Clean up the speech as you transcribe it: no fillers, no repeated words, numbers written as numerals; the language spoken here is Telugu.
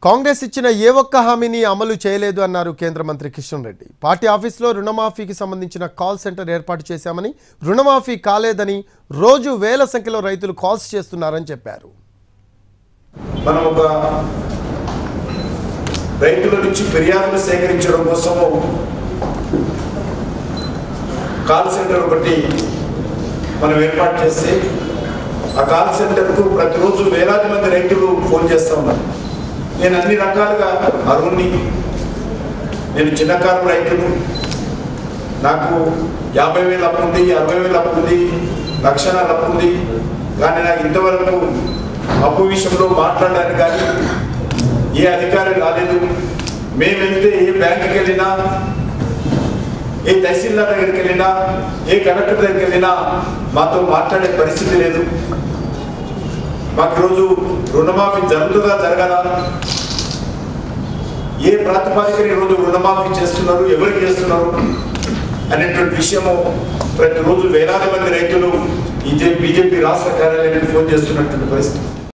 కాంగ్రెస్ ఇచ్చిన ఏ ఒక్క హామీని అమలు చేయలేదు అన్నారు కేంద్ర మంత్రి కిషన్ రెడ్డి. పార్టీ ఆఫీసులో రుణమాఫీకి సంబంధించిన కాల్ సెంటర్ ఏర్పాటు చేశామని, రుణమాఫీ కాలేదని రోజు వేల సంఖ్యలో రైతులు కాల్స్ చేస్తున్నారని చెప్పారు. మనం ఒక రైతుల నుంచి ఫిర్యాదులు సేకరించడం కోసం కాల్ సెంటర్ ఒకటి మనం ఏర్పాటు చేస్తే ఆ కాల్ సెంటర్కు ప్రతిరోజు వేలాది మంది రైతులు ఫోన్ చేస్తూ ఉన్నారు. నేను అన్ని రకాలుగా అర్హుణ్ణి, నేను చిన్నకారు రైతును, నాకు 50,000 అప్పు ఉంది, 60,000 అప్పు ఉంది, లక్షణాలు అప్పు ఉంది, కానీ నాకు ఇంతవరకు అప్పు విషయంలో మాట్లాడడానికి కానీ ఏ అధికారి రాలేదు. మేము వెళ్తే ఏ బ్యాంకుకి వెళ్ళినా, ఏ తహసీల్దార్ దగ్గరికి వెళ్ళినా, ఏ కలెక్టర్ దగ్గరికి వెళ్ళినా మాతో మాట్లాడే పరిస్థితి లేదు. మాకు ఈరోజు రుణమాఫీ జరుగుతుందా జరగదా, ఏ ప్రాతిపదికన ఈరోజు రుణమాఫీ చేస్తున్నారు, ఎవరికి చేస్తున్నారు అనేటువంటి విషయము ప్రతిరోజు వేలాది మంది రైతులు బీజేపీ రాష్ట్ర కార్యాలయానికి ఫోన్ చేస్తున్నటువంటి పరిస్థితి.